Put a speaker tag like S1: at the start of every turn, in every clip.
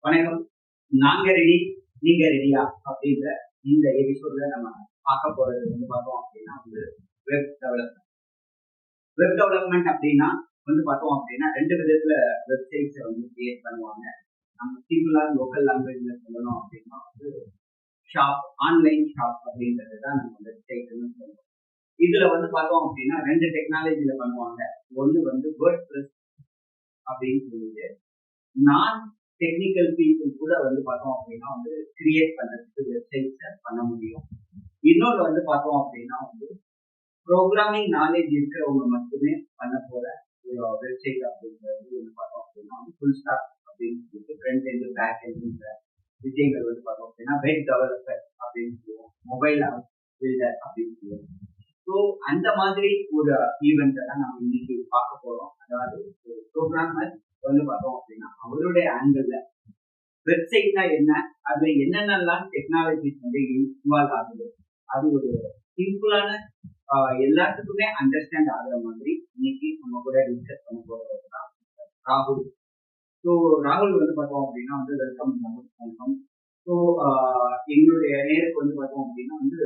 S1: வணக்கம். நாங்க ரெடி, நீங்க ரெடியா அப்படின்ற இந்த எபிசோட்ல நம்ம பார்க்க போறது வந்து பார்த்தோம் அப்படின்னா வந்து வெப் டெவலப்மெண்ட். வெப் டெவலப்மெண்ட் அப்படின்னா வந்து பார்த்தோம் அப்படின்னா ரெண்டு விதத்துல வெப்சைட்ஸை வந்து கிரியேட் பண்ணுவாங்க. நம்ம சிம்பிளா லோக்கல் லாங்குவேஜ்ல சொல்லணும் அப்படின்னா வந்து ஷாப், ஆன்லைன் ஷாப் அப்படின்றது தான் நம்ம வெப்சைட்னு சொல்லுவோம். இதுல வந்து பார்த்தோம் அப்படின்னா ரெண்டு டெக்னாலஜியில பண்ணுவாங்க. ஒன்று வந்து வேர்ட்பிரஸ் அப்படின்னு சொல்லிட்டு நான் டெக்னிக்கல் பீப்புள் கூட வந்து பார்த்தோம் அப்படின்னா வந்து கிரியேட் பண்றதுக்கு வெப்சைட்ஸை பண்ண முடியும். இன்னொன்று வந்து பார்த்தோம் அப்படின்னா வந்து ப்ரோக்ராமிங் நாலேஜ் இருக்கிறவங்க மட்டுமே பண்ண போற ஒரு வெப்சைட் அப்படின்றது வந்து பார்த்தோம் அப்படின்னா வந்து ஃபுல் ஸ்டாக் அப்படின்னு சொல்லிட்டு ஃப்ரண்ட் எண்டு பேக் எண்டுன்ற விஷயங்கள் வந்து பார்த்தோம் அப்படின்னா வெப் டெவலப்பர் அப்படின்னு சொல்லுவோம், மொபைல் ஆப் பில்டர் அப்படின்னு சொல்லுவோம். ஸோ அந்த மாதிரி ஒரு ஈவெண்ட்டை தான் நம்ம இன்னைக்கு பார்க்க போறோம். அதாவது ஒரு ப்ரோக்ராமர் வந்து பார்த்தோம் அப்படின்னா அவருடைய ஆங்கிள் வெப்சைட்னா என்ன, அதுல என்னென்னலாம் டெக்னாலஜிஸ் வந்து இன்வால்வ் ஆகுது, அது ஒரு சிம்பிளான எல்லாத்துக்குமே அண்டர்ஸ்டாண்ட் ஆகுற மாதிரி இன்னைக்கு நம்ம கூட டிஸ்கஸ் பண்ண போறது தான் ராகுல். ஸோ ராகுல் வந்து பார்த்தோம் அப்படின்னா வந்து வெல்கம். ஸோ எங்களுடைய நேருக்கு வந்து பார்த்தோம் அப்படின்னா வந்து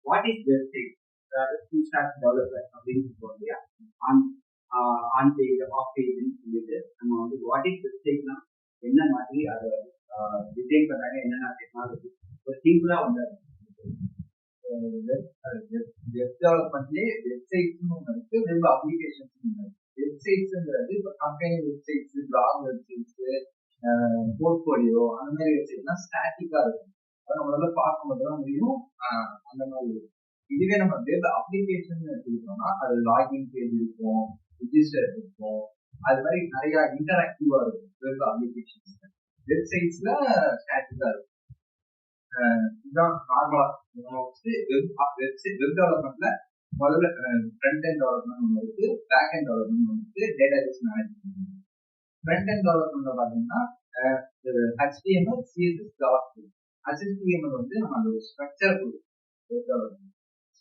S1: வாட் இஸ் வெப்சைட், அதாவது ஃபுல் ஸ்டாக் டெவலப்பர் அப்படின்னு சொல்லுவோம் இல்லையா, ஆன் பேஜ் ஆஃப் பேஜ்னு சொல்லிட்டு நம்ம வந்து வாட் இஸ் வெப்சைட்னா என்ன மாதிரி அதை டிசைன் பண்றாங்க, என்னென்ன டெக்னாலஜி ஒரு சிம்பிளா வந்து
S2: வெப் டெவலப்மெண்ட்லேயே வெப்சைட்ஸ்னு ஒன்று இருக்கு, வெப் அப்ளிகேஷன்ஸ் ஒன்று இருக்கு. வெப்சைட்ஸுங்கிறது இப்போ company websites, blog websites, portfolio அந்த மாதிரி வெப்சைட்லாம் ஸ்டாட்டிக்காக இருக்கும். அதை நம்மளால பார்க்க மட்டும் தான் முடியும். அந்த மாதிரி இருக்கும். இதுவே நம்ம வெப் அப்ளிகேஷன் எடுத்துக்கிட்டோம்னா அது லாகின் பேஜ் இருக்கும், ரிஜிஸ்டர் இருக்கும், அது மாதிரி நிறைய இன்டராக்டிவா இருக்கும். வெப் அப்ளிகேஷன்ஸ் வெப்சைட்ஸ்ல ஸ்டாட்டிக்கா இருக்கும். இதுதான் நார்மலா வெப் டெவலப்மெண்ட்ல முதல்ல ஃப்ரண்ட் எண்ட் டெவலப்மெண்ட் ஒன்று இருக்கு, பேக் எண்ட் டெவலப்மெண்ட் ஒன்று இருக்கு, டேட்டாபேஸ் மேனேஜ்மெண்ட். ஃப்ரண்ட் எண்ட் டெவலப்மெண்ட்ல பாத்தீங்கன்னா HTML, CSS, JavaScript. HTML வந்து நம்ம அந்த ஒரு ஸ்ட்ரக்சர் கொடுக்கும்.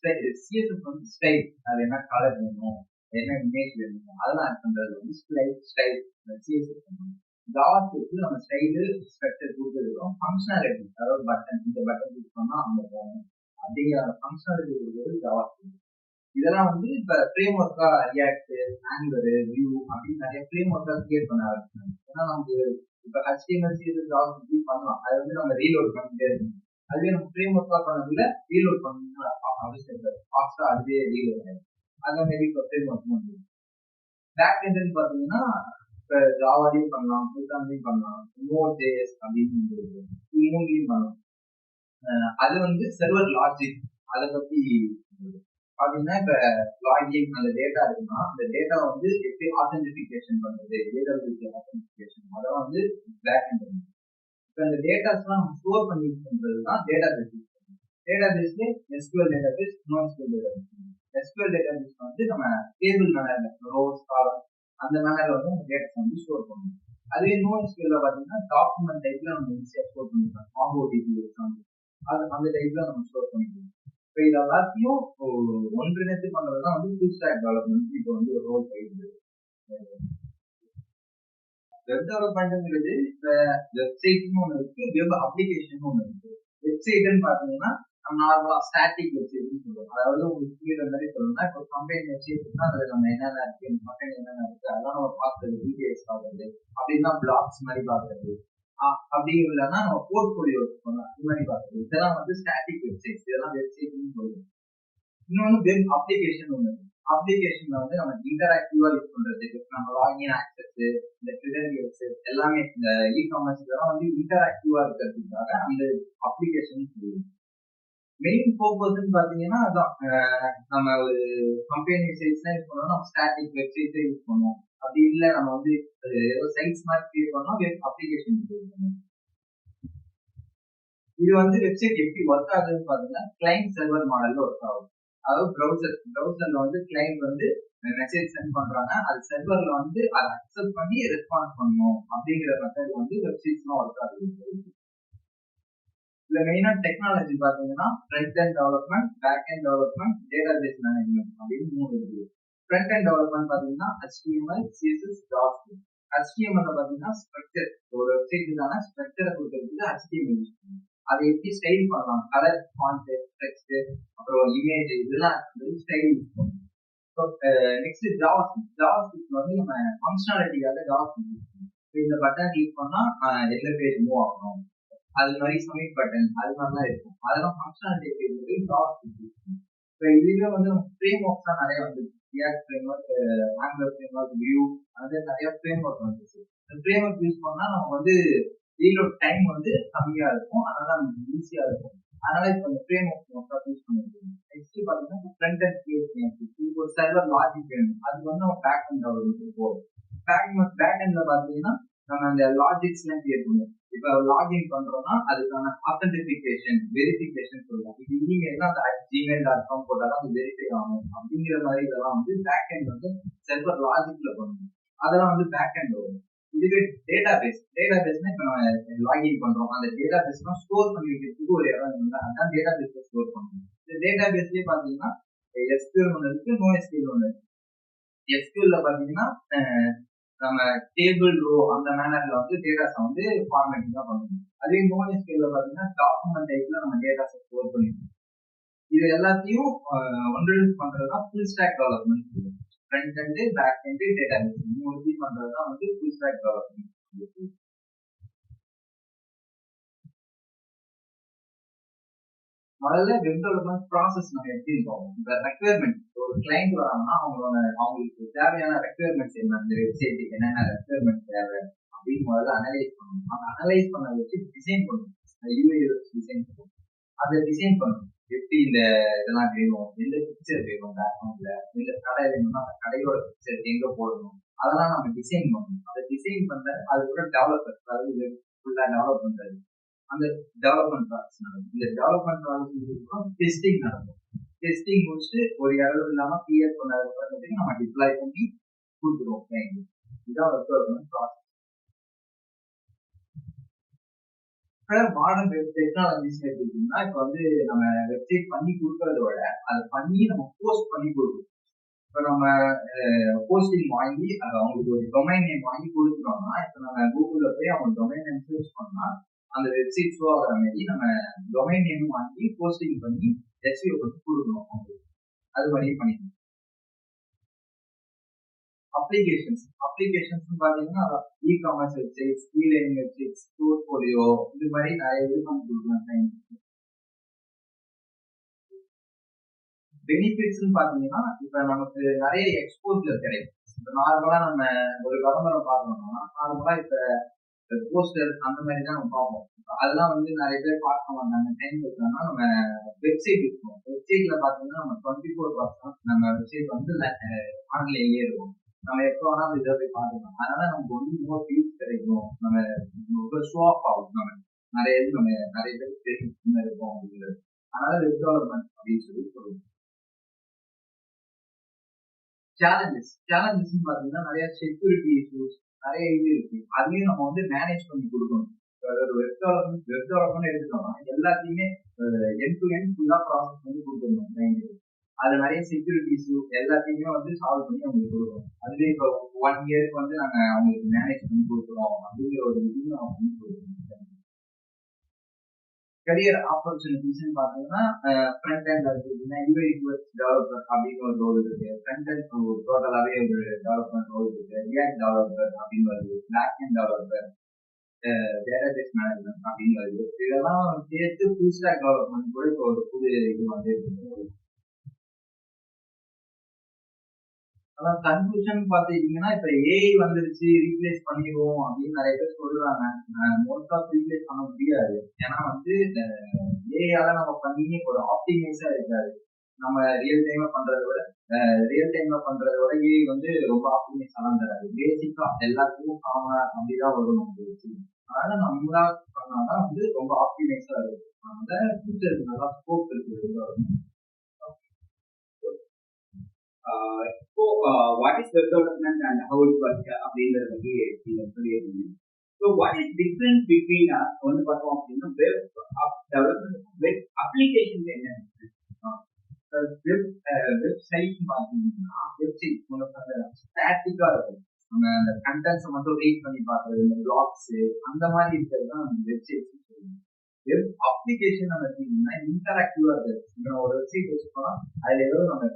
S2: CSS வந்து ஸ்டைல், அது என்ன கலர் வேணும், என்ன இமேஜ் வேணும், அதெல்லாம் ஆட் பண்றது வந்து ஸ்டைல் CSS பண்ணுவோம். JavaScript நம்ம ஸ்டைலு ஸ்ட்ரக்சர் கொடுத்துருக்கோம். ஃபங்க்ஷனாலிட்டி, அதாவது பட்டன், இந்த பட்டன் யூஸ் பண்ணா அங்க போகணும் அப்படிங்கிற ஃபங்க்ஷனாலிட்டி கொடுக்குறது JavaScript. இதெல்லாம் வந்து இப்ப ஃப்ரேம் ஒர்க்கா ரியாக்ட், ஆங்குலர், வியூ அப்படின்னு நிறைய ஃப்ரேம் ஒர்க்கா கிரியேட் பண்ண ஆரம்பிச்சாங்க. ஏன்னா நமக்கு இப்ப HTML, CSS, JavaScript யூஸ் பண்ணலாம், அதை வந்து நம்ம ரீலோட் பண்ணிட்டே இருக்கணும். அதுவே நம்ம ஃப்ரேம் ஒர்க்கா பண்ணதுல ரீலோட் பண்ணணும்னா அவசியம் இல்லை, ஃபாஸ்டா அதுவே ரீலோட் ஆகும். அந்த மாதிரி இப்போ ஃப்ரேம் ஒர்க் வந்து பேக் எண்டுன்னு பாத்தீங்கன்னா இப்போ ஜாவாலையும் பண்ணலாம், பைத்தான்லையும் பண்ணலாம், Node.js அப்படின்னு மூணுலையும் பண்ணலாம். அது வந்து சர்வர் லாஜிக், அதை பத்தி பாத்தீங்கன்னா இப்ப லாகின் அந்த டேட்டா இருக்குன்னா அந்த டேட்டா வந்து எப்படி ஆத்தென்டிபிகேஷன் பண்றது, AWS ஆத்தென்டிபிகேஷன், அதெல்லாம் வந்து பேக் எண்ட் பண்ணுது. இப்ப இந்த டேட்டாஸ் எல்லாம் நம்ம ஸ்டோர் பண்ணி யூஸ் பண்றதுதான் டேட்டாபேஸ் யூஸ் பண்ணுவோம். டேட்டாபேஸ்ல SQL database, NoSQL database. SQL database வந்து நம்ம டேபிள் மேனர்ல, ரோஸ், காலம் அந்த மேனர்ல வந்து நம்ம டேட்டாஸ் வந்து ஸ்டோர் பண்ணுவோம். அதே NoSQL பாத்தீங்கன்னா டாக்குமெண்ட் டைப்ல நம்ம ஈஸியா ஸ்டோர் பண்ணிக்கலாம். MongoDB எக்ஸாம்பிள், அந்த டைப்ல நம்ம ஸ்டோர் பண்ணிக்கலாம். இப்போ இது எல்லாத்தையும் ஒன்றிணைத்து பண்றதுதான் வந்து ஃபுல் ஸ்டாக் டெவலப்மெண்ட் இப்போ வந்து ஒரு ரோல் போயிடுது. வெப் டெவலப்மெண்ட்ங்கிறது இப்ப வெப்சைட்னு ஒன்று இருக்கு, வெப் அப்ளிகேஷன் ஒன்று இருக்கு. வெப்சைட்னு பாத்தீங்கன்னா நம்ம நார்மலா ஸ்டாட்டிக் வெப்சைட்னு சொல்லுவோம். அதாவது உங்களுக்கு புரியுற மாதிரி சொல்லணும்னா இப்போ கம்பெனி வெப்சைட் இருக்குன்னா அதுல நம்ம என்னென்ன இருக்கு, கம்பெனி என்னென்ன இருக்கு அதெல்லாம் நம்ம பாக்குறது, டீடைல்ஸ் பாக்குறது, அப்படின்னா பிளாக்ஸ் மாதிரி பாக்குறது, அப்படி இல்லைன்னா நம்ம போர்ட்ஃபோலியோ பண்ணலாம், அது மாதிரி பாக்குறது. இதெல்லாம் வந்து ஸ்டாட்டிக் வெப்சைட்ஸ், இதெல்லாம் வெப்சைட்னு சொல்லுவோம். இன்னொன்னு வெப் அப்ளிகேஷன் ஒன்று. அப்ளிகேஷன்ல வந்து நம்ம இன்டராக்டிவா யூஸ் பண்றது, நம்ம லாகின் ஆக்சஸ், இந்த கிரெடென்ஷியல்ஸ் எல்லாமே, இந்த இ-காமர்ஸ் இதெல்லாம் வந்து இன்டராக்டிவா இருக்கிறதுக்காக அந்த அப்ளிகேஷன் சொல்லுவோம். மெயின் பர்பஸ்ன்னு பாத்தீங்கன்னா அதான், நம்ம ஒரு கம்பெனி வெப்சைட்ஸ் தான் யூஸ் பண்ணோம், நம்ம ஸ்டாட்டிக் வெப்சைட்ஸே யூஸ் பண்ணுவோம். அப்படி இல்லை நம்ம வந்து ஏதோ சைட்ஸ் மாதிரி கிரியேட் பண்ணோம், வெப் அப்ளிகேஷன் யூஸ் பண்ணுவோம். இது வந்து வெப்சைட் எப்படி ஒர்க் ஆகுதுன்னு பாத்தீங்கன்னா கிளைண்ட் சர்வர் மாடல்ல ஒர்க் ஆகும். அதாவது ப்ரௌசர்ல வந்து கிளைண்ட் வந்து மெசேஜ் சென்ட் பண்றாங்க, அது சர்வர்ல வந்து அதை அக்செப்ட் பண்ணி ரெஸ்பான்ஸ் பண்ணணும் அப்படிங்கிற மெத்தட் வந்து வெப்சைட்ஸ்லாம் ஒர்க் ஆகுது. இதுல மெயினா டெக்னாலஜி பாத்தீங்கன்னா front end development, back end development, database management அப்படின்னு 3 இருக்கு. ஃப்ரண்ட் எண்ட் டெவலப்மெண்ட் பாத்தீங்கன்னா HTML, CSS, JavaScript. HTML பாத்தீங்கன்னா ஸ்ட்ரக்சர், ஒரு வெப்சைட்டுக்கான ஸ்ட்ரக்சரை கொடுக்கறதுக்கு HTML யூஸ் பண்ணுவோம். அதை எப்படி ஸ்டைல் பண்ணலாம், கலர், ஃபாண்ட், டெக்ஸ்ட், அப்புறம் இமேஜ், இதெல்லாம் ஸ்டைல் யூஸ் பண்ணுவோம். நெக்ஸ்ட் ஜாவாஸ்கிரிப்ட் வந்து நம்ம ஃபங்க்ஷனாலிட்டிக்காக ஜாவாஸ்கிரிப்ட் யூஸ் பண்ணுவோம். இந்த பட்டன் கிளிக் பண்ணா எந்த பேஜ் மூவ் ஆகணும், அது மாதிரி சப்மிட் பட்டன், அது மாதிரிலாம் இருக்கும். அதெல்லாம் ஃபங்க்ஷனாலிட்டி ஜாவாஸ்கிரிப்ட் யூஸ் பண்ணுவோம். இப்போ இதுவே வந்து ஃப்ரேம் ஒர்க்ஸ் தான் நிறைய வந்து react frame work, angular frame work, view, அது நிறைய ஃப்ரேம் ஒர்க் வந்துச்சு. இந்த ஃப்ரேம் ஒர்க் யூஸ் பண்ணா நம்ம வந்து ரீலோட் டைம் வந்து கம்மியா இருக்கும், அதனால நமக்கு ஈஸியா இருக்கும். அதனால இப்போ இந்த ஃப்ரேம் ஒர்க் யூஸ் பண்ணிருக்கோம். நெக்ஸ்ட் பாத்தீங்கன்னா ஃப்ரண்ட் அண்ட் கிரியேட் ஒரு சர்வர் லாஜிக் வேணும், அதுக்கு வந்து நம்ம பேக் அண்ட் டெவலப்மெண்ட் போகும். பேக் எண்ட்ல பாத்தீங்கன்னா நம்ம அந்த லாஜிக்ஸ் எல்லாம் கிரியேட் பண்ணுவோம். இப்ப லாகின் பண்றோம்னா அதுக்கான ஆத்தென்டிபிகேஷன், வெரிஃபிகேஷன் சொல்லுவோம். இது இமெயில் தான் gmail.com போட்டாலும் அது வெரிஃபை ஆகும் அப்படிங்கிற மாதிரி இதெல்லாம் வந்து பேக் எண்ட் வந்து சர்வர் லாஜிக்ல பண்ணுவோம். அதெல்லாம் வந்து பேக் எண்ட் வரும். இதுவே டேட்டாபேஸ்னா இப்ப நம்ம லாகின் பண்றோம், அந்த டேட்டாபேஸ் தான் ஸ்டோர் பண்ணி வைக்கிறதுக்கு ஒரு இடம் இருந்தா அதான் டேட்டாபேஸ்ல ஸ்டோர் பண்ணுவோம். இந்த டேட்டாபேஸ்லயே பாத்தீங்கன்னா SQL ஒன்று இருக்கு, NoSQL ஒன்று இருக்கு. SQL பாத்தீங்கன்னா நம்ம டேபிள், ரோ அந்த மேனர்ல வந்து டேட்டாஸை வந்து ஃபார்மேட்டிங் தான் பண்ணுவோம். அதே NoSQL பாத்தீங்கன்னா டாக்குமெண்ட் டைப்ல நம்ம டேட்டாஸை ஸ்டோர் பண்ணிடுவோம். இது எல்லாத்தையும் ஒன்றிணைந்து பண்றதுதான் full stack development. Front end, back end, database மூணு பண்றதுதான் வந்து ஃபுல் ஸ்டாக் டெவலப்மெண்ட். முதல்ல வெப் டெவலப்மெண்ட் ப்ராசஸ் நம்ம எப்படி இருக்கோம், இந்த ரெக்யர்மெண்ட் ஒரு கிளைண்ட் வராங்கன்னா அவங்களுக்கு தேவையான ரெக்யர்மெண்ட்ஸ் என்ன, அந்த வெப்சைட்டுக்கு என்னென்ன ரெக்யர்மெண்ட் தேவை அப்படின்னு முதல்ல அனலைஸ் பண்ணணும். அந்த அனலைஸ் பண்ண வச்சு டிசைன் பண்ணணும், UI டிசைன் பண்ணணும். அதை டிசைன் பண்ணணும், எப்படி இந்த இதெல்லாம் வேணும், எந்த பிக்சர் வேணும், பேக்ரவுண்ட்ல இந்த கடை வேணும்னா அந்த கடையோட பிக்சர் எங்க போடணும், அதெல்லாம் நம்ம டிசைன் பண்ணணும். அதை டிசைன் பண்ண அது கூட டெவலப்பர், அதாவது ஃபுல்லா டெவலப் பண்றது, அந்த டெவலப்மெண்ட் ப்ராசஸ் நடக்கும். இந்த டெவலப்மெண்ட் ப்ராசஸ் டெஸ்டிங் நடக்கும். டெஸ்டிங் முடிச்சுட்டு ஒரு எரர் இல்லாம கிளியர் பண்ணதுக்கு நம்ம டிப்ளாய் பண்ணி கொடுத்துருவோம் கிளைண்ட். இதுதான் web development process. Modern web technologies எடுத்துக்கிட்டீங்கன்னா இப்ப வந்து நம்ம வெப்சைட் பண்ணி கொடுக்கறத விட அதை பண்ணி நம்ம போஸ்ட் பண்ணி கொடுக்கணும். இப்ப நம்ம போஸ்டிங் வாங்கி அவங்களுக்கு ஒரு டொமைன் நேம் வாங்கி கொடுக்குறோம்னா, இப்ப நம்ம கூகுள்ல போய் அவங்க டொமைன் நேம் சர்ச் பண்ணா அந்த வெப்சைட் ஷோ ஆகிற மாதிரி நம்ம டொமைன் நேம் வாங்கி போஸ்டிங் பண்ணி SEO பண்ணி கொடுக்கணும் அவங்களுக்கு. அது மாதிரி பண்ணிக்கணும். அப்ளிகேஷன்ஸ் பாத்தீங்கன்னா இ-காமர்ஸ் வெப்சைட்ஸ், இ-லேர்னிங் வெப்சைட்ஸ், போர்ட்ஃபோலியோ, இது மாதிரி நிறைய இது பண்ணி கொடுக்கலாம். பெனிஃபிட்ஸ் பாத்தீங்கன்னா இப்ப நமக்கு நிறைய எக்ஸ்போசர் கிடைக்கும். இப்ப நார்மலா நம்ம ஒரு விளம்பரம் பார்க்கணும்னா நார்மலா இப்ப போஸ்டர் அந்த மாதிரி தான் நம்ம பார்ப்போம். அதெல்லாம் வந்து நிறைய பேர் பார்க்க மாட்டாங்க. டைம் இருக்கோம்னா நம்ம வெப்சைட் இருக்கும். வெப்சைட்ல பாத்தீங்கன்னா நம்ம 24/7 நம்ம வெப்சைட் வந்து ஆன்லைன்லயே இருக்கும். நம்ம எப்போ வேணா அந்த இதை போய் பார்க்கலாம். அதனால நமக்கு வந்து மோர் வியூஸ் கிடைக்கும், நம்ம ஷோ ஆஃப் ஆகும், நம்ம நிறைய பேருக்கு தெரியும் இருக்கும் அப்படிங்கிறது. அதனால வெப் டெவலப்மெண்ட் அப்படின்னு சொல்லி சொல்லுவோம். சேலஞ்சஸ் பாத்தீங்கன்னா நிறைய செக்யூரிட்டி இஷ்யூஸ் நிறைய இது இருக்கு. அதையும் நம்ம வந்து மேனேஜ் பண்ணி கொடுக்கணும். ஒரு வெப் டெவலப்மெண்ட் எடுத்துட்டோம்னா எல்லாத்தையுமே எண்ட் டு எண்ட் ஃபுல்லா ப்ராசஸ் பண்ணி கொடுத்துடணும். அது நிறைய செக்யூரிட்டி இஷ்யூ எல்லாத்தையுமே வந்து சால்வ் பண்ணி அவங்களுக்கு கொடுக்கணும். அதுவே இப்போ 1 இயருக்கு வந்து நாங்க அவங்களுக்கு மேனேஜ் பண்ணி கொடுக்குறோம் அப்படிங்கிற ஒரு இதுவும் அவங்க பண்ணி கொடுக்கணும். கரியர் ஆப்பர்ச்சுனிட்டிஸ் பாத்தீங்கன்னா ஃப்ரண்ட் எண்ட் UI/UX டெவலப்பர் அப்படின்னு ஒரு ரோல் இருக்கு. ஃப்ரண்ட் எண்ட் டோட்டலாவே ஒரு டெவலப்மெண்ட் ரோல் இருக்கு. ரியாக்ட் டெவலப்பர் அப்படின்னு வருது, back end developer, database management அப்படின்னு வருது. இதெல்லாம் சேர்த்து ஃபுல் ஸ்டாக் டெவலப்மெண்ட் கூட இப்போ ஒரு புது இது வந்து ஆனா கன்க்ளூஷன் பாத்துக்கிட்டீங்கன்னா இப்ப AI வந்துருச்சு, ரீப்ளேஸ் பண்ணிடுவோம் அப்படின்னு நிறைய பேர் சொல்றாங்க. மோஸ்ட் ஆஃப் ரீப்ளேஸ் பண்ண முடியாது. ஏன்னா வந்து ஏஐயால நம்ம பண்ணி ஒரு ஆப்டிமைஸா இருக்காது. நம்ம ரியல் டைம்ல பண்றதை விட ஏஐ வந்து ரொம்ப ஆப்டிமைஸ் எல்லாம் தராது. பேசிக்கா எல்லாத்துக்கும் காமனா அப்படிதான் வரும் நமக்கு வச்சு. அதனால நம்மளா பண்ணாதான் வந்து ரொம்ப ஆப்டிமைஸா இருக்கும். அதனால ஃபியூச்சருக்கு நல்லா ஸ்கோப் இருக்கு.
S1: இப்போ what is web development and how it work அப்படிங்கறத பத்தி நீங்க சொல்லியிருக்கீங்க. So what is difference between வந்து பார்த்தோம் அப்படின்னா வெப் டெவலப்மெண்ட், வெப் அப்ளிகேஷன் என்ன? வெப்சைட் பார்த்தீங்கன்னா வெப்சைட் ஸ்டாட்டிக்கா இருக்கும்.
S2: நம்ம அந்த கண்டென்ட்ஸை மட்டும் ரீட் பண்ணி பார்க்கறது, இந்த பிளாக்ஸ் அந்த மாதிரி இருக்கிறது தான் நம்ம வெப்சைட்ஸ் சொல்லுவோம். வெப் அப்ளிகேஷன் நம்ம எடுத்தீங்கன்னா இன்டராக்டிவா இருக்குது. இப்போ ஒரு வெப்சைட் வச்சுக்கோனா அதுல ஏதோ நம்ம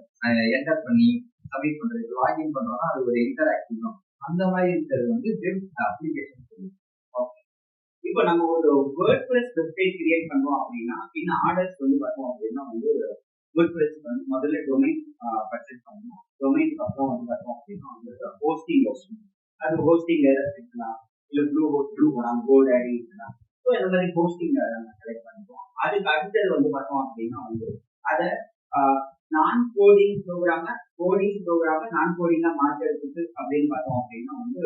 S2: என்டர் பண்ணி சப்மிட் பண்றது, லாகின் பண்ணோம்னா அது ஒரு இன்டராக்டிவ் தான். அந்த மாதிரி இருக்கிறது வந்து வெப் அப்ளிகேஷன் சொல்லுவோம். ஓகே,
S1: இப்போ நம்ம ஒரு வேர்ட்பிரஸ் வெப்சைட் கிரியேட் பண்ணோம் அப்படின்னா இன்னும் ஆர்டர்ஸ் வந்து பார்த்தோம் அப்படின்னா வந்து வேர்ட்பிரஸ் வந்து முதல்ல டொமைன் பர்ச்சேஸ் பண்ணணும். டொமைனுக்கு அப்புறம் வந்து பார்த்தோம் அப்படின்னா வந்து ஹோஸ்டிங் அது ஹோஸ்டிங் இருக்கலாம், இல்லை ப்ளூ போகலாம், கோல்டாடி இருக்கலாம். ஸோ இந்த மாதிரி ஹோஸ்டிங் நம்ம செலக்ட் பண்ணிப்போம். அதுக்கு அடுத்தது வந்து பார்த்தோம் அப்படின்னா வந்து அதை நான் கோடிங் ப்ரோக்ராம நான் கோடிங்கா மாற்றுறதுக்கு அப்படின்னு பார்த்தோம் அப்படின்னா வந்து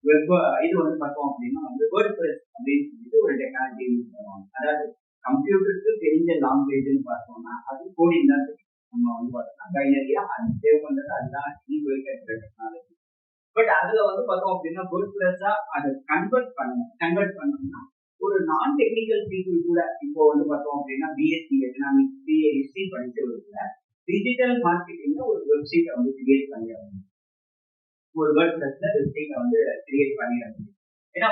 S1: வெப் இது வந்து பார்த்தோம் அப்படின்னா வந்து வேர்ட்பிரஸ் அப்படின்னு சொல்லிட்டு ஒரு டெக்னாலஜி யூஸ் பண்ணுவாங்க. அதாவது கம்ப்யூட்டருக்கு தெரிஞ்ச லாங்குவேஜ்னு பார்த்தோம்னா அது கோடிங் தான் தெரியும். நம்ம வந்து பார்த்தோம்னா பைனரியா அது சேவ் பண்றது அதுதான் டெக்னாலஜி. பட் அதுல வந்து பார்த்தோம் அப்படின்னா வேர்ட்பிரஸா அதை கன்வெர்ட் பண்ணணும்னா ஒரு நான் டெக்னிக்கல் பீப்புள் கூட இப்போ வந்து பார்த்தோம் அப்படின்னா பிஎஸ்சி எக்கனாமிக்ஸ், பிஏ ஹிஸ்டரி படிச்சவங்க டிஜிட்டல் மார்க்கெட்டிங்ல ஒரு வெப்சைட்டை வந்து கிரியேட் பண்ணிடுறாங்க. ஒரு வேர்ட்பிரஸ்ல வெப்சைட்டை வந்து கிரியேட் பண்ணிடுறாங்க. ஏன்னா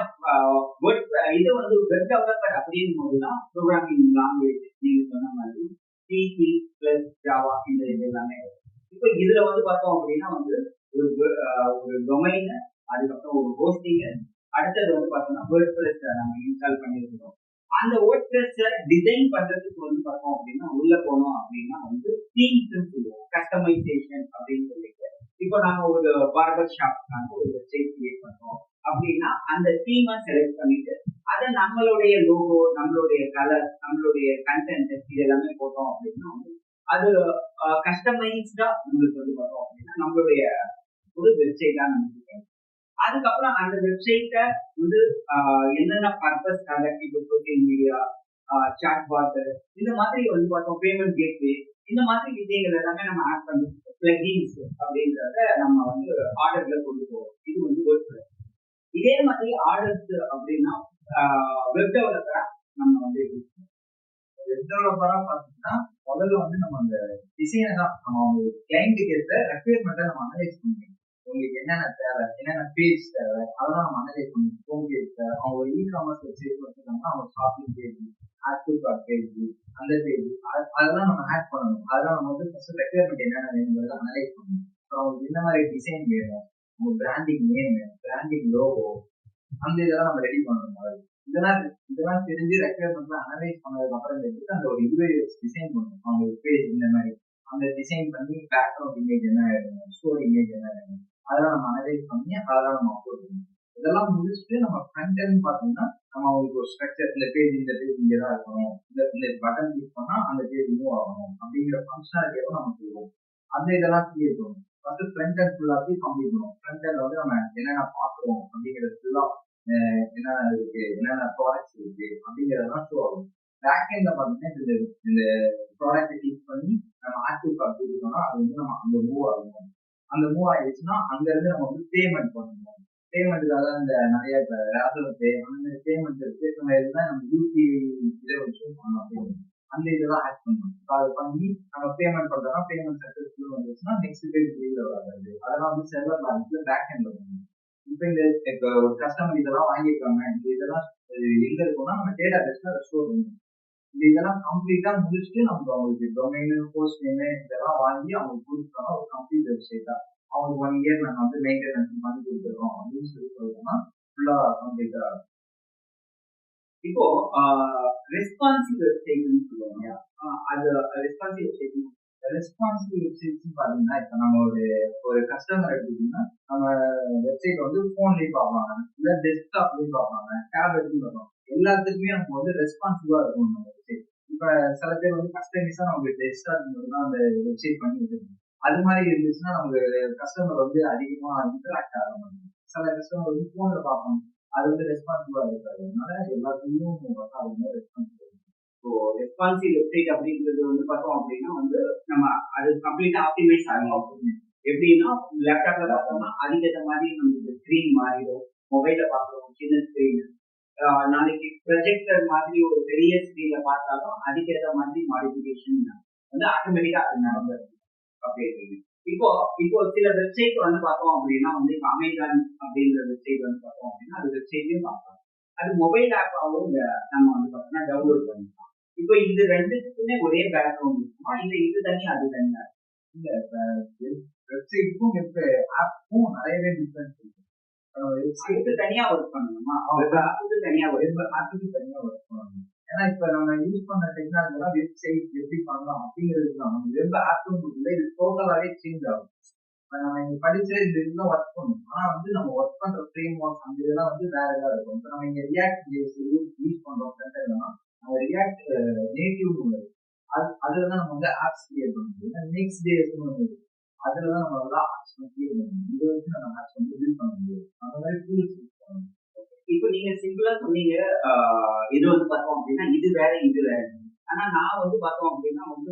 S1: இது வந்து வெப் டெவலப்பர் அப்படின் போதுதான் ப்ரோக்ராமிங் லாங்குவேஜ் நீங்க சொன்ன மாதிரி சிசி பிளஸ் ஜாவா இந்த இது எல்லாமே. இப்போ இதுல வந்து பார்த்தோம் அப்படின்னா வந்து ஒரு டொமைன், அதுக்கப்புறம் ஒரு ஹோஸ்டிங், அடுத்தது வந்து பார்த்தோம்னா வேர்ட்பிரஸ் நம்ம இன்ஸ்டால் பண்ணிருக்கோம். அந்த வேர்ட்பிரஸ் டிசைன் பண்றதுக்கு வந்து பார்த்தோம் அப்படின்னா உள்ள போனோம் அப்படின்னா வந்து தீம்ஸ் சொல்லுவோம், கஸ்டமைசேஷன் அப்படின்னு சொல்லிட்டு. இப்போ நாங்க ஒரு பார்பர் ஷாப்க்கான ஒரு வெப்சைட் கிரியேட் பண்றோம் அப்படின்னா அந்த தீமை செலக்ட் பண்ணிட்டு அதை நம்மளுடைய லோகோ, நம்மளுடைய கலர், நம்மளுடைய கண்டென்ட் இது எல்லாமே போட்டோம் அப்படின்னா அது கஸ்டமைஸ்டா நம்மளுக்கு வந்து பார்த்தோம் அப்படின்னா நம்மளுடைய ஒரு வெப்சைட்டா நமக்கு. அதுக்கப்புறம் அந்த வெப்சைட்டை வந்து என்னென்ன பர்பஸ்க்காக இப்போ சோசியல் மீடியா, சாட் பாட் இந்த மாதிரி வந்து பார்த்தோம், பேமெண்ட் கேட்வே இந்த மாதிரி விஷயங்கள் எல்லாமே நம்ம ஆட் பண்ணி பிளகின்ஸ் அப்படின்றத நம்ம வந்து ஆர்டர்ல கொண்டு போவோம். இது வந்து வேர்ட்பிரஸ். இதே மாதிரி ஆர்டர்ஸ் அப்படின்னா வெப் டெவலப்பரா நம்ம வந்து
S2: வெப் டெவலப்பரா பார்த்தீங்கன்னா முதல்ல வந்து நம்ம அந்த டிசைனை தான் நம்ம அவங்க கிளைண்ட்டுக்கு ஏற்ற ரெக்யர்மெண்ட்டை நம்ம அனலைஸ் பண்ணிக்கணும். உங்களுக்கு என்னென்ன தேவை, என்னென்ன பேஜ் தேவை, அதெல்லாம் நம்ம அனலைஸ் பண்ணணும். ஹோம் பேஜ் தேவை, அவங்க இ காமர்ஸ் வெப்சைட் வச்சுருக்காங்கன்னா அவங்க shopping page, add to cart page, அந்த பேஜ் அதெல்லாம் நம்ம ஆட் பண்ணணும். அதெல்லாம் நம்ம வந்து ஃபர்ஸ்ட் ரெக்யர்மெண்ட் என்னென்ன வேணுங்கிறத அனலைஸ் பண்ணணும். அப்புறம் அவங்களுக்கு என்ன மாதிரி டிசைன் வேணும், அவங்க பிராண்டிங் நேம், பிராண்டிங் லோகோ, அந்த இதெல்லாம் நம்ம ரெடி பண்ணணும். இதெல்லாம் தெரிஞ்சு ரெக்யர்மெண்ட்ல அனலைஸ் பண்ணதுக்கு அப்புறம் எடுத்து அந்த ஒரு டிசைன் பண்ணணும். அவங்க பேஜ் இந்த மாதிரி அந்த டிசைன் பண்ணி பேக்ரவுண்ட் இமேஜ் என்ன வேணும், ஸ்டோரி இமேஜ் என்ன வேணும், அதெல்லாம் நம்ம அனலைஸ் பண்ணி அதெல்லாம் நம்ம அப்லோட் பண்ணணும். இதெல்லாம் முடிச்சுட்டு நம்ம ஃப்ரண்ட் எண்ட் பார்த்தீங்கன்னா நம்ம அவங்களுக்கு ஒரு ஸ்ட்ரக்சர், இந்த பேஜ் இங்கே தான் இருக்கணும், இந்த பட்டன் கிளிக் பண்ணா அந்த பேஜ் மூவ் ஆகணும் அப்படிங்கிற ஃபங்க்ஷனாலிட்டியெல்லாம் நம்ம சொல்லுவோம். அந்த இதெல்லாம் கிரியேட் பண்ணணும். ஃபர்ஸ்ட் ஃப்ரண்ட் எண்ட் ஃபுல்லாத்தையும் கம்ப்ளீட் பண்ணுவோம். ஃப்ரண்ட் எண்ட் வந்து நம்ம என்னென்ன பார்க்குறோம் அப்படிங்கிறது ஃபுல்லா என்னென்ன இருக்கு, என்னென்ன ப்ராடக்ட்ஸ் இருக்கு அப்படிங்கிறதெல்லாம் ஷோ ஆகும். பேக் எண்ட்ல பார்த்தீங்கன்னா இந்த ப்ராடக்ட்டை கிளிக் பண்ணி நம்ம ஆக்டிவ் கார்டு கொடுத்தோம்னா அது வந்து நம்ம அங்கே மூவ் ஆகணும். அந்த மூவ் ஆயிடுச்சுன்னா அங்க இருந்து நம்ம வந்து பேமெண்ட் பண்ணணும். பேமெண்ட்டுக்காக இந்த நிறைய ரேசல் பே அந்த பேமெண்ட் இருக்கு. நம்ம இதுதான் நம்ம யூபிஐ இதை வச்சு பண்ணணும். அந்த இதெல்லாம் ஆட் பண்ணணும். அதை பண்ணி நம்ம பேமெண்ட் பண்றோம்னா பேமெண்ட் சக்சஸ்ஃபுல் வந்துச்சுன்னா நெக்ஸ்ட் பேஜ் வெளியில வராது. அதெல்லாம் வந்து செர்வர் பேலன்ஸ்ல பேக் எண்ட்ல பண்ணணும். இப்போ ஒரு கஸ்டமர் இதெல்லாம் வாங்கியிருக்காங்க, இதெல்லாம் எங்க இருக்கும்னா நம்ம டேட்டா பேஸ்ல ஸ்டோர் பண்ணணும். இதெல்லாம் கம்ப்ளீட்டா முடிச்சுட்டு நம்ம அவங்களுக்கு டொமைன், ஹோஸ்ட் நேம் இதெல்லாம் வாங்கி அவங்களுக்கு கொடுத்தோம்னா ஒரு கம்ப்ளீட் வெப்சைட்டா அவங்களுக்கு 1 இயர் நாங்கள் வந்து மெயின்டெனன்ஸ் பண்ணி கொடுத்துருக்கோம் அப்படின்னு சொல்லி சொல்றோம்னா ஃபுல்லா கம்ப்ளீட்டா இருக்கும்.
S1: இப்போ ரெஸ்பான்சிவ் வெப்சைட்னு சொல்லுவாங்க. அது ரெஸ்பான்சிவ்
S2: வெப்சைட்ஸ் பாத்தீங்கன்னா இப்ப நம்ம ஒரு கஸ்டமர் எடுத்துக்கிட்டீங்கன்னா நம்ம வெப்சைட் வந்து போன்லயும் பார்ப்பாங்க, இல்ல டெஸ்க்டாப்லயும் பார்ப்பாங்க, டேப்லெட்லயும் பார்ப்பாங்க. எல்லாத்துக்குமே நமக்கு வந்து ரெஸ்பான்சிவா இருக்கும் நம்ம வெப்சைட். இப்ப சில பேர் வந்து கஸ்டமைஸா நமக்கு டெஸ்க்டாப் தான் அந்த வெப்சைட் பண்ணி வச்சிருக்கோம். அது மாதிரி இருந்துச்சுன்னா நமக்கு கஸ்டமர் வந்து அதிகமா இன்டராக்ட் ஆக மாட்டாங்க. சில கஸ்டமர் வந்து போன்ல பார்ப்பாங்க, அது வந்து ரெஸ்பான்சிவா இருக்காது. அதனால எல்லாத்துலயும் அது ரெஸ்பான்சிவா.
S1: ஸோ ரெஸ்பான்சிவ் வெப்சைட் அப்படின்றது வந்து பார்த்தோம் அப்படின்னா வந்து நம்ம அது கம்ப்ளீட்டா ஆப்டிமைஸ் ஆகணும். எப்படின்னா லேப்டாப்ல பார்த்தோம்னா அதுக்கேற்ற மாதிரி நமக்கு ஸ்க்ரீன் மாறிடும். மொபைல்ல பார்க்குறோம் சின்ன ஸ்க்ரீன், நாளைக்கு ப்ரொஜெக்டர் மாதிரி ஒரு பெரிய ஸ்க்ரீன்ல பார்த்தாலும் அதுக்கேற்ற மாதிரி மாடிஃபிகேஷன் வந்து ஆட்டோமேட்டிக்கா அது நடந்துடும். அப்படி இருக்கு. இப்போ இப்போ சில வெப்சைட் வந்து பார்த்தோம் அப்படின்னா வந்து இப்போ அமேசான் அப்படிங்கிற வெப்சைட் வந்து பார்த்தோம் அப்படின்னா அது வெப்சைட்லயும் பார்க்கலாம். அது மொபைல் ஆப்பாவும் நம்ம வந்து பார்த்தோம்னா டவுன்லோட் பண்ணிக்கலாம். இப்போ இது ரெண்டுத்துக்குமே ஒரே பேக்ரவுண்ட் இருக்குமா, இல்ல இது தனி அது தனியா?
S2: இல்ல வெப்சைட்டுக்கும் ஆப்புக்கும் நிறையவே டிஃபரன்ஸ் இருக்கு.
S1: வெப்சைட்டுக்கு தனியா ஒர்க் பண்ணணுமா, வெப் ஆப்புக்கு தனியா
S2: ஒர்க் பண்ணணும். ஏன்னா இப்ப நம்ம யூஸ் பண்ண டெக்னாலஜிலாம் வெப்சைட் எப்படி பண்ணலாம் அப்படிங்கிறது தான். நம்ம வெப் ஆப்பும் இது டோட்டலாவே சேஞ்ச் ஆகும். நம்ம இங்க படிச்சு இந்த இதெல்லாம் ஒர்க் பண்ணணும். ஆனா வந்து நம்ம ஒர்க் பண்ற ஃப்ரேம் ஒர்க் அந்த இதெல்லாம் வந்து வேற ஏதாவது இருக்கும். இப்ப நம்ம இங்க ரியாக்ட் யூஸ் பண்றோம் ஃப்ரண்ட்னா, நம்ம ரியாக்ட் நேட்டிவ் உள்ளது. அதுலதான் நம்ம வந்து ஆப்ஸ் கிரியேட் பண்ண முடியும். நெக்ஸ்ட் டேஸ் அதுலதான் நம்ம வந்து ஆப்ஸ் கிரியேட் பண்ண முடியும். இதை வச்சு நம்ம ஆப்ஸ் வந்து பில்ட் பண்ண முடியும். அந்த மாதிரி டூல்ஸ் யூஸ் பண்ணணும்.
S1: இப்போ நீங்க சிம்பிளா சொன்னீங்க, இது வந்து பார்த்தோம் அப்படின்னா இது வேற இது வேற. ஆனா நான் வந்து பார்த்தோம் அப்படின்னா வந்து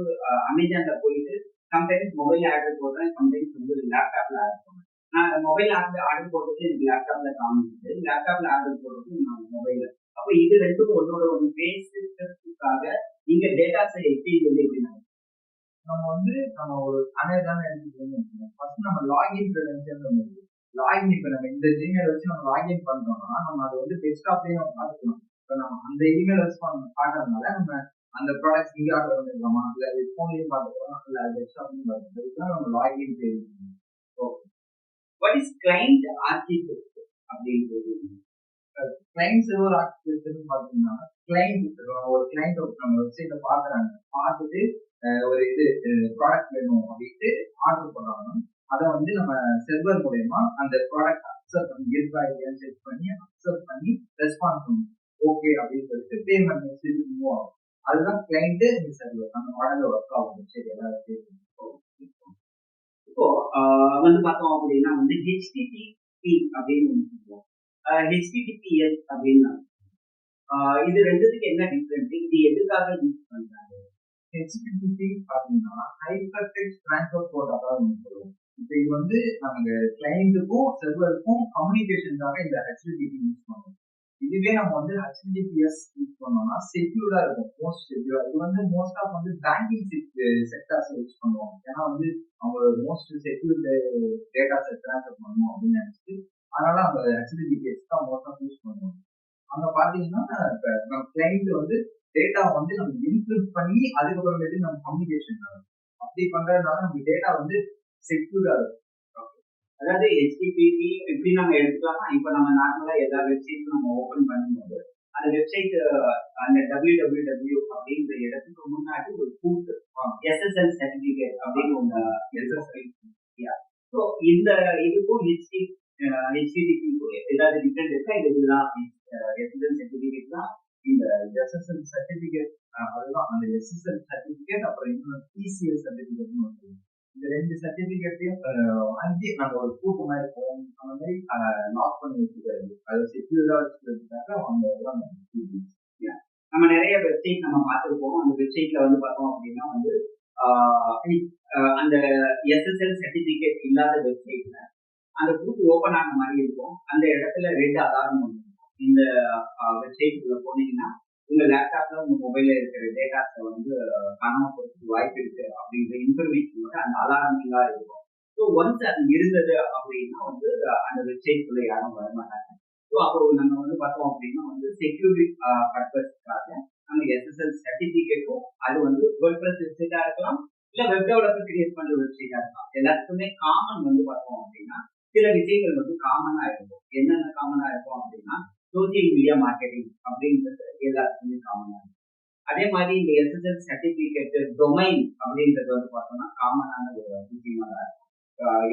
S1: அமேசான்ல போயிட்டு சம்டைம்ஸ் மொபைல் ஆர்டர் போடுறேன், சம்டைம்ஸ் வந்து லேப்டாப்ல ஆர்டர் போடுறேன். நான் மொபைல் ஆர்டர் போடுறது எனக்கு லேப்டாப்ல காமிச்சு, லேப்டாப்ல ஆர்டர் போடுறது நான் மொபைல்ல. அப்போ இது ரெண்டும் ஒன்னோட ஒரு பேசிக்காக நீங்க டேட்டாஸை எக்ஸ்சேஞ்ச் வந்து எப்படி
S2: நம்ம வந்து நம்ம ஒரு அமேசான் எடுத்துக்கிட்டோம்னு ஃபர்ஸ்ட் நம்ம லாகின் கிரெடென்ஷியல் இருக்கு. லாகின் இப்ப நம்ம இந்த இமெயில் வச்சு நம்ம லாகின் பண்றோம்னா நம்ம அதை வந்து டெஸ்க்டாப்லயே நம்ம பார்த்துக்கலாம். இப்ப நம்ம அந்த இமெயில் வச்சு பார்க்கறதுனால நம்ம அந்த ப்ராடக்ட் இங்கே ஆர்டர் பண்ணிருக்கோமா, இல்ல போன்லயும் பார்த்துக்கலாம், இல்ல டெஸ்க்டாப்லயும் பார்த்துக்கலாம். இதுதான் நம்ம login page.
S1: What is client architect அப்படின்றது?
S2: கிளைண்ட் சர்வர் ஆர்கிடெக்சர்னு பாத்தீங்கன்னா, கிளைண்ட் ஒரு கிளைண்ட் நம்ம வெப்சைட்ல பாக்குறாங்க, பார்த்துட்டு ஒரு இது ப்ராடக்ட் வேணும் அப்படின்ட்டு ஆர்டர் பண்றாங்க. அதை வந்து நம்ம சர்வர் மூலயமா அந்த ப்ராடக்ட் அக்செப்ட் பண்ணி இருக்கா இல்லையான்னு செக் பண்ணி அக்செப்ட் பண்ணி ரெஸ்பான்ஸ் பண்ணும். ஓகே அப்படின்னு சொல்லிட்டு பேமெண்ட் மெசேஜ் மூவ் ஆகும். அதுதான் கிளைண்ட் சர்வர். அந்த மாடல் ஒர்க் ஆகும் வெப்சைட் எல்லாரும்.
S1: இப்போ வந்து பார்த்தோம் அப்படின்னா வந்து ஹெச்டிடிபி அப்படின்னு ஒன்று சொல்லுவோம், ஹெச்டிடிபிஎஸ் அப்படின்னா இது ரெண்டுத்துக்கு என்ன டிஃபரெண்ட், இது எதுக்காக யூஸ் பண்றாங்க?
S2: ஹெச்டிடிபி பாத்தீங்கன்னா ஹைப்பர் டெக்ஸ்ட் ட்ரான்ஸ்ஃபர் ப்ரோட்டோகால் சொல்லுவோம். இப்போ இது வந்து நம்ம கிளைண்ட்டுக்கும் சர்வருக்கும் கம்யூனிகேஷனுக்காக இந்த ஹெச்டிடிபி யூஸ் பண்ணுவோம். இதுவே நம்ம வந்து ஹெச்டிடிபிஎஸ் யூஸ் பண்ணோம்னா செக்யூர்டா இருக்கும், மோஸ்ட் செக்யூரா. இது வந்து மோஸ்ட் ஆஃப் வந்து பேங்கிங் செக்டர்ஸ் யூஸ் பண்ணுவோம். ஏன்னா வந்து அவங்க மோஸ்ட் செக்யூர் டேட்டாஸை ட்ரான்ஸ்ஃபர் பண்ணணும் அப்படின்னு நினைச்சிட்டு அதனால அந்த ஹெச்டிடிபிஎஸ் தான் மோஸ்ட் ஆஃப் யூஸ் பண்ணுவோம். அங்க பாத்தீங்கன்னா இப்ப நம்ம கிளைண்ட் வந்து டேட்டா வந்து நம்ம இன்க்ளூட் பண்ணி அதுக்கப்புறமேட்டு நம்ம கம்யூனிகேஷன் அப்படி பண்றதுனால நம்ம டேட்டா வந்து செக்யூரா இருக்கும்.
S1: அதாவது ஹெச்டிடிபி எப்படி நம்ம எடுத்துக்கலாமா, இப்போ நம்ம நார்மலா எல்லா வெப்சைட்டும் நம்ம ஓபன் பண்ணும்போது அந்த வெப்சைட் அந்த www அப்படின்ற இடத்துக்கு முன்னாடி ஒரு கூட்டு SSL சர்டிபிகேட் அப்படின்னு ஒன்று ஸோ இந்த இதுக்கும் ஹெச்டிடிபிக்கும் ஏதாவது டிஃபரெண்ட் இருக்கா? இதுதான் SSL சர்டிபிகேட் தான் இந்த
S2: SSL சர்டிபிகேட். அதுதான் அந்த SSL சர்டிபிகேட். அப்புறம் இன்னொரு TCS சர்டிபிகேட்னு ஒன்று. இந்த ரெண்டு சர்டிபிகேட்டையும் வாங்கி நம்ம ஒரு கூட்டு மாதிரி போவோம். அந்த மாதிரி லாக் பண்ணி வச்சுக்கிறது, அதை செக்யூரா வச்சுக்கிறதுக்காக
S1: நம்ம நிறைய வெப்சைட் நம்ம பார்த்துருப்போம். அந்த வெப்சைட்ல வந்து பார்த்தோம் அப்படின்னா வந்து அந்த SSL சர்டிபிகேட் இல்லாத வெப்சைட்ல அந்த கூட்டு ஓபன் ஆன மாதிரி இருக்கும். அந்த இடத்துல ரெண்டு அலாரம் இருக்கும். இந்த வெப்சைட்டுக்குள்ள போனீங்கன்னா உங்க லேப்டாப்ல உங்க மொபைல்ல இருக்கிற டேட்டாஸை வந்து காணாம போறதுக்கு வாய்ப்பு இருக்கு அப்படின்ற இன்ஃபர்மேஷனோட அந்த அலாரமிங்கா இருக்கும். ஸோ ஒன்ஸ் அது இருந்தது அப்படின்னா வந்து அந்த வெப்சைட்குள்ள யாரும் வரமாட்டாங்க. ஸோ அப்போ நம்ம வந்து பார்த்தோம் அப்படின்னா வந்து செக்யூரிட்டி பர்பஸ்க்காக நம்ம SSL சர்டிபிகேட்டும் அது வந்து வேர்ட்பிரஸ் வெப்சைட்டா இருக்கலாம், இல்ல வெப் டெவலப்பர் கிரியேட் பண்ற வெப்சைட்டா இருக்கலாம். எல்லாத்துக்குமே காமன் வந்து பார்த்தோம் அப்படின்னா சில விஷயங்கள் வந்து காமனா இருக்கும். என்னென்ன காமனா இருக்கும் அப்படின்னா சோசியல் மீடியா மார்க்கெட்டிங் அப்படின்றது எல்லாத்துக்குமே காமனா இருக்கும். அதே மாதிரி இந்த SSL சர்டிபிகேட் டொமைன் அப்படின்றது வந்து பார்த்தோம்னா காமனான ஒரு விஷயமா தான் இருக்கும்.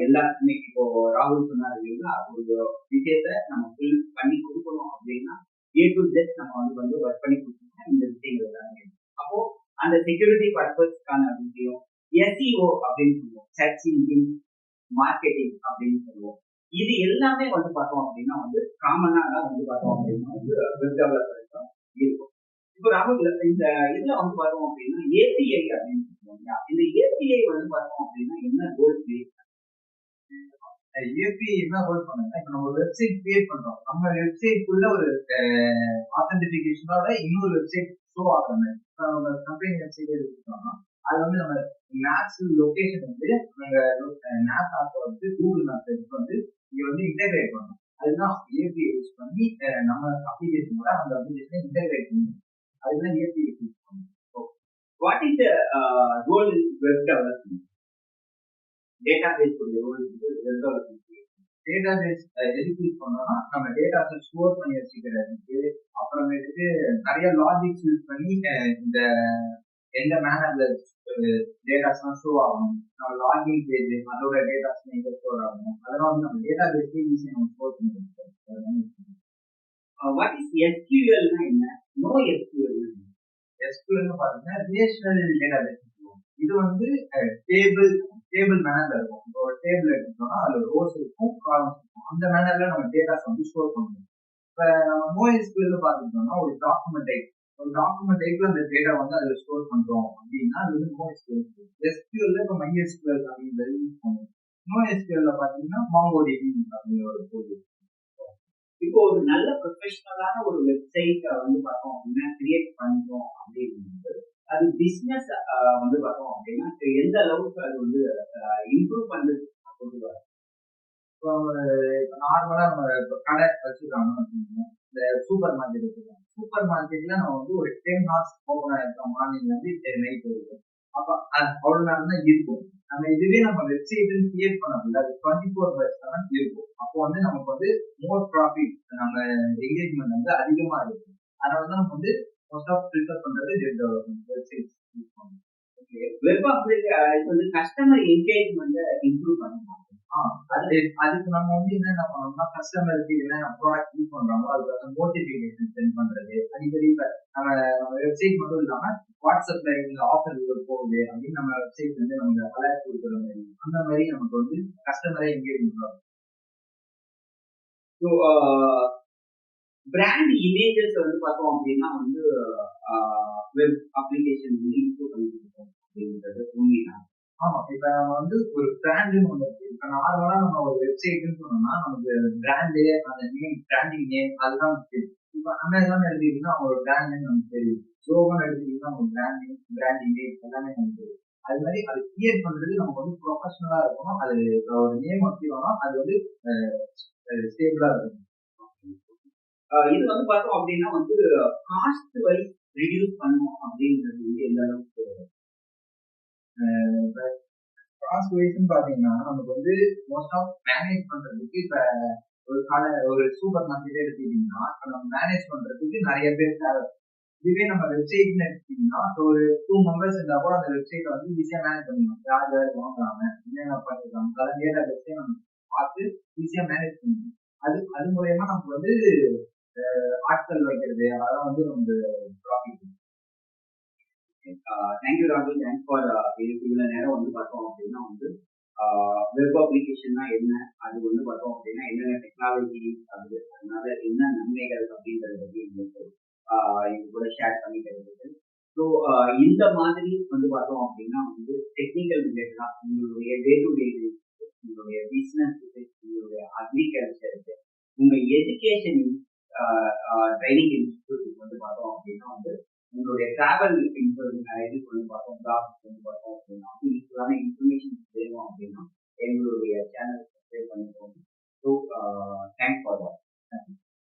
S1: எல்லாத்துக்குமே இப்போ ராகுல் சொன்னார் இல்லைங்களா, ஒரு விஷயத்த நம்ம ஃபில் பண்ணி கொடுக்கணும் அப்படின்னா A to Z நம்ம வந்து ஒர்க் பண்ணி கொடுத்தோம்னா இந்த விஷயங்கள் எல்லாமே. அப்போ அந்த செக்யூரிட்டி பர்பஸ்க்கான விஷயம் SEO அப்படின்னு சொல்லுவோம், சர்ச் இன்ஜின் மார்க்கெட்டிங் அப்படின்னு சொல்லுவோம். இது எல்லாமே வந்து பார்த்தோம் அப்படின்னா வந்து காமனா தான் வந்து பார்த்தோம் அப்படின்னா வந்து வெப் டெவலப்பர் தான் இருக்கும். இப்போ ராகுல் இந்த இதுல வந்து பார்த்தோம் அப்படின்னா API அப்படின்னு சொல்லுவாங்க. இந்த API வந்து பார்த்தோம் அப்படின்னா என்ன ரோல் பிளே?
S2: API என்ன ரோல் பண்ணுங்க? இப்ப நம்ம ஒரு வெப்சைட் கிரியேட் பண்றோம். நம்ம வெப்சைட்குள்ள ஒரு ஆத்தென்டிபிகேஷனோட இன்னொரு வெப்சைட் ஷோ ஆகுறாங்க. கம்பெனி வெப்சைட் எடுத்துட்டோம்னா அது வந்து நம்ம மேப்ஸ் லொகேஷன் வந்து நாங்க மேப் ஆப்பை வந்து கூகுள் மேப் எடுத்து வந்து இங்க வந்து இன்டெகிரேட் பண்ணணும். அதுதான் ஏபிஐ யூஸ் பண்ணி நம்ம அப்ளிகேஷனோட அந்த அப்ளிகேஷனை இன்டெகிரேட் பண்ணணும். அதுதான் ஏபிஐ யூஸ் பண்ணணும்.
S1: What is the role in web development? Database role in web development.
S2: Database எதுக்கு யூஸ் பண்ணோம்னா நம்ம டேட்டாஸை ஸ்டோர் பண்ணி வச்சுக்கிறதுக்கு, அப்புறமேட்டுக்கு நிறைய லாஜிக்ஸ் யூஸ் பண்ணி இந்த எந்த மேனர்ல டேட்டாஸ்லாம் ஷோ ஆகணும், நம்ம லாகின் பேஜ் அதோட டேட்டாஸ் எங்க ஸ்டோர் ஆகணும், அதெல்லாம் வந்து நம்ம டேட்டாபேஸ்லேயே ஈஸியாக நம்ம ஸ்டோர் பண்ணி வச்சுக்கிறோம்.
S1: வாட் இஸ் எஸ்கியூஎல் என்ன? No SQL.
S2: எஸ்கியூஎல் பார்த்தீங்கன்னா ரிலேஷனல் டேட்டாபேஸ். இது வந்து டேபிள் மேனர்ல இருக்கும். இப்போ ஒரு டேபிள் எடுத்துட்டோம்னா அதுல ரோஸ் இருக்கும், காலம்ஸ் இருக்கும். அந்த மேனர்ல நம்ம டேட்டாஸ் வந்து ஸ்டோர் பண்ணணும். இப்ப நம்ம NoSQL பார்த்துட்டோம்னா ஒரு டாக்குமெண்ட் டைப்ல அந்த டேட்டா வந்து அதுல ஸ்டோர் பண்றோம் அப்படின்னா அது வந்து NoSQL. SQL இப்போ MySQL அப்படின்றது யூஸ் பண்ணுவோம். NoSQL பாத்தீங்கன்னா MongoDB அப்படிங்கிற ஒரு டூல்.
S1: இப்போ ஒரு நல்ல ப்ரொஃபஷனலான ஒரு வெப்சைட் வந்து பார்த்தோம் அப்படின்னா கிரியேட் பண்றோம் அப்படின்னு அது பிசினஸ் வந்து பார்த்தோம் அப்படின்னா எந்த அளவுக்கு அது வந்து இம்ப்ரூவ் பண்ணுறது கொண்டு வர.
S2: இப்போ நார்மலா நம்ம கடை வச்சுருக்காங்க அப்படின்னா இந்த சூப்பர் மார்க்கெட் வச்சுருக்காங்க. சூப்பர் மார்க்கெட்ல நம்ம வந்து ஒரு 10 hours ஓப்பன் ஆயிருக்கோம், மார்னிங்ல இருந்து நைட் வரைக்கும். அப்ப அவ்வளவு நேரம் தான் இருக்கும். நம்ம இதுவே நம்ம வெப்சைட் கிரியேட் பண்ண அது 24/7 இருக்கும். அப்போ வந்து நமக்கு வந்து மோர் ப்ராஃபிட், நம்ம என்கேஜ்மெண்ட் வந்து அதிகமா இருக்கும். அதனாலதான் நம்ம வந்து மோஸ்ட் ஆஃப் ப்ரிஃபர் பண்றது வெப் டெவலப்மெண்ட் வெப்சைட்ஸ் யூஸ் பண்ணுவோம்.
S1: வெப் அப்ளிகேஷன் வந்து கஸ்டமர் என்கேஜ்மெண்ட் இம்ப்ரூவ் பண்ணணும்.
S2: அதுக்கு நம்ம வந்து என்னென்ன பண்ணணும்னா கஸ்டமருக்கு என்னென்ன ப்ராடக்ட் யூஸ் பண்றாங்களோ அதுக்கு நோட்டிபிகேஷன் சென்ட் பண்றது. அடிக்கடி இப்ப நம்ம வெப்சைட் மட்டும் இல்லாம வாட்ஸ்அப்ல இந்த ஆஃபர் போகுது அப்படின்னு நம்ம வெப்சைட் வந்து நம்ம அலர்ட் கொடுக்குற மாதிரி, அந்த மாதிரி நமக்கு வந்து கஸ்டமரை என்கேஜ் பண்றோம்.
S1: ஸோ பிராண்ட் இமேஜஸ் வந்து பார்த்தோம் அப்படின்னா வந்து வெப் அப்ளிகேஷன் வந்து இம்ப்ரூவ் பண்ணிட்டு இருக்கோம் அப்படின்றது உண்மைதான்.
S2: ஆமா, இப்ப நம்ம வந்து ஒரு பிராண்டுன்னு ஒண்ணு இருக்கு. இப்ப நார்மலா நம்ம ஒரு வெப்சைட்னு சொன்னோம்னா நமக்கு பிராண்டு, அந்த நேம், பிராண்டிங் நேம் அதுதான் நமக்கு தெரியும். இப்ப அமேசான் எடுத்துக்கிட்டீங்கன்னா அவங்களோட பிராண்ட் நேம் நமக்கு தெரியும். ஜோவான் எடுத்துக்கிட்டீங்கன்னா அவங்க பிராண்டிங் நேம் எல்லாமே நமக்கு தெரியும். அது மாதிரி அது கிரியேட் பண்றது நமக்கு வந்து ப்ரொஃபஷனலா இருக்கணும். அது ஒரு நேம் வச்சுக்கோனா அது வந்து ஸ்டேபிளா இருக்கும்.
S1: இது வந்து பார்த்தோம் அப்படின்னா வந்து காஸ்ட் வைஸ் ரிடியூஸ் பண்ணணும் அப்படின்றது வந்து எந்த அளவுக்கு
S2: காஸ்ட் வைஸ்ன்னு பாத்தீங்கன்னா நமக்கு வந்து மோஸ்ட் ஆஃப் மேனேஜ் பண்றதுக்கு இப்ப ஒரு சூப்பர் மார்க்கெட்டே எடுத்துக்கிட்டீங்கன்னா நம்ம மேனேஜ் பண்றதுக்கு நிறைய பேர் தேவை. இதுவே நம்ம வெப்சைட்னு எடுத்துக்கிட்டீங்கன்னா ஒரு 2 members இருந்தா கூட அந்த வெப்சைட்டை வந்து ஈஸியா மேனேஜ் பண்ணிடலாம். யார் யார் வாங்குறாங்க, என்னென்ன பண்ணிருக்காங்க, அதெல்லாம் டேட்டா பேஸே நம்ம பார்த்து ஈஸியா மேனேஜ் பண்ணிடலாம். அது மூலயமா நமக்கு வந்து ஆட்கள் வைக்கிறது அதெல்லாம் வந்து நமக்கு ப்ராஃபிட்.
S1: தேங்க்யூ ராகுல், தேங்க்ஸ் ஃபார் இவ்வளவு நேரம் வந்து பார்த்தோம் அப்படின்னா வந்து வெப் அப்ளிகேஷன்னா என்ன, அது வந்து பார்த்தோம் அப்படின்னா என்னென்ன டெக்னாலஜி ஆகுது, அதனால என்ன நன்மைகள் அப்படின்றத பற்றி எங்களுக்கு இது கூட ஷேர் பண்ணிக்கிறது. ஸோ இந்த மாதிரி வந்து பார்த்தோம் அப்படின்னா வந்து டெக்னிக்கல் ரிலேட்டடா உங்களுடைய டே டு டே உங்களுடைய பிசினஸ், உங்களுடைய அக்ரிகல்ச்சருக்கு, உங்க எஜுகேஷன் ட்ரைனிங் இன்ஸ்டிடியூட் வந்து பார்த்தோம் அப்படின்னா வந்து உங்களுடைய டிராவல் இதுக்கு வந்து பார்த்தோம், ஜாப்ஸ் வந்து பார்த்தோம் அப்படின்னா யூஸ்ஃபுல்லான இன்ஃபர்மேஷன் வேணும் அப்படின்னா எங்களுடைய சேனல் சப்ஸ்கிரைப் பண்ணிக்கோங்க. ஸோ தேங்க்ஸ் ஃபார் வாட்சிங்.